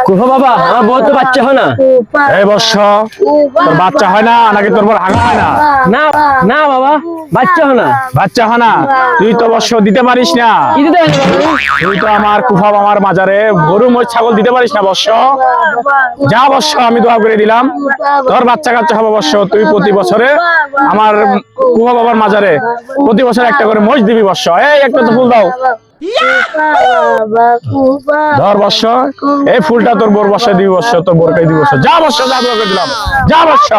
কুফা বাবা, আমার বউ তো বাচ্চা হয় না। এই বর্ষ তোর বাচ্চা হয় না নাকি তোর বড় হাগা হয় না? না না বাবা, বাচ্চা হয় না। বাচ্চা হয় না, তুই তো বর্ষ দিতে পারিস না। কি দিতে হয় না বাবা? তুই তো আমার কুফা আমার মাজারে গরু মোষ ছাগল দিতে পারিস না বর্ষ। যা বর্ষ, আমি দোয়া করে দিলাম তোর বাচ্চা কাচ্চা হবে বর্ষ। তুই প্রতি বছরে আমার কুফা বাবার মাজারে প্রতি বছর একটা করে মোষ দিবি বর্ষ। এই একটা তো ফুল দাও, ধর বর্ষ। এই ফুলটা তোর বোর বর্ষায় দিবি বর্ষ, তোর বোরকে দিবি বর্ষ। যা বর্ষ, যা দোয়া করে দিলাম, যা বর্ষ।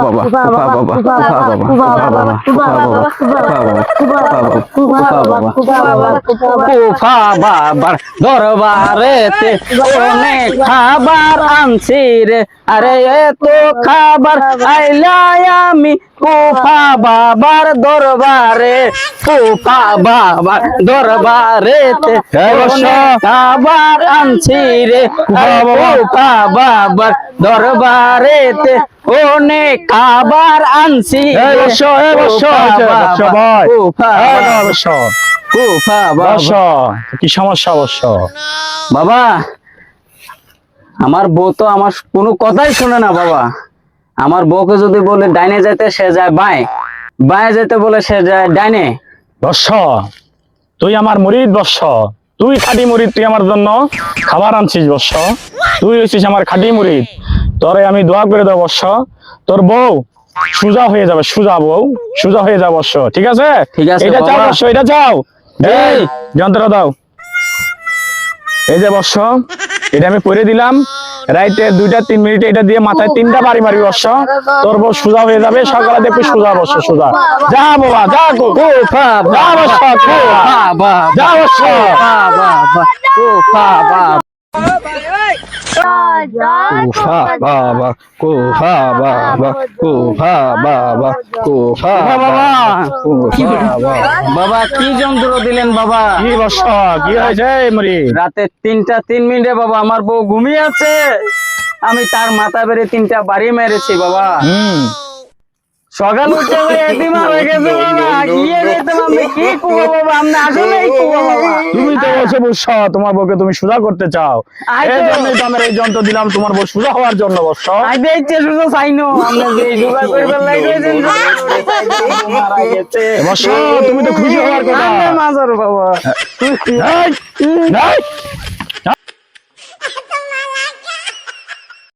বাবা কুফা বাবা, কুফা বাবা, কুফা বাবা, কুফা বাবা, কুফা বাবা, কুফা বাবা, কুফা বাবার দরবারেতে অনেক খাবার আনছি রে। আরে এত খাবার আইলাই আমি কুফা বাবার দরবারে, কুফা বাবার দরবারেতে অনেক খাবার আনছি রে। কুফা বাবার দরবারেতে অনেক খাবার আনছি। কি সমস্যা অবশ্য বাবা? আমার বউ তো আমার কোনো কথাই শুনে না বাবা। আমার বউকে যদি বলে ডাইনে যেতে সে যায় বাঁয়ে, বাঁয়ে যেতে বলে সে যায় ডাইনে। বর্ষ, তুই আমার মুরিদ বর্ষ, তুই খাঁটি মুরিদ, তুই আমার জন্য খাবার আনছিস বর্ষ। তুই হচ্ছিস আমার খাঁটি মুরিদ। তোরে আমি দোয়া করে দেবো বর্ষ, তোর বউ সুজা হয়ে যাবে, সুজা বউ সুজা হয়ে যাবে বর্ষ। ঠিক আছে? ঠিক আছে এটা চাও বাবা। বর্ষ, এটা চাও। এই যন্ত্র দাও, এই যে বর্ষ, এটা আমি পরে দিলাম। রাইতে 2-3 মিনিট এটা দিয়ে মাথায় 3টা বাড়ি মারবি বর্ষ, তোর বউ সুজা হয়ে যাবে। সকালে দেখবি সুজা বর্ষ, সুজা। যা বাবা, যা গো, কুফা যা বর্ষ, বাবা, যা বর্ষ। কুফা বাবা, কুফা বাবা, কুফা বাবা, কুফা বাবা, কুফা বাবা, কুফা বাবা, কুফা বাবা। বাবা কি যন্ত্র দিলেন বাবা? কি বর্ষ, কি হয়েছে মরি? রাতে 3টা 3 মিনিটে বাবা আমার বউ ঘুমিয়ে আছে, আমি তার মাথা বেড়ে 3টা বাড়ি মেরেছি বাবা। সকাল উঠে এতিমা হয়ে গেছে বাবা। গিয়ে দেখতাম আমি কি কুয়া বাবা, আমি আসলেই কুয়া বাবা। তুমি তো বলছো বর্ষ তোমার বউকে তুমি সুজা করতে চাও, এই জন্যই তো আমরা এই যন্ত্র দিলাম তোমার বউ সুজা হওয়ার জন্য বর্ষ। আইতে ইচ্ছে শুধু চাইনো আমরা যে জোগাড় করবার লাগেছেন মারা গেছে বর্ষ, তুমি তো খুশি হওয়ার কথা। মাজার বাবা। এই, এই,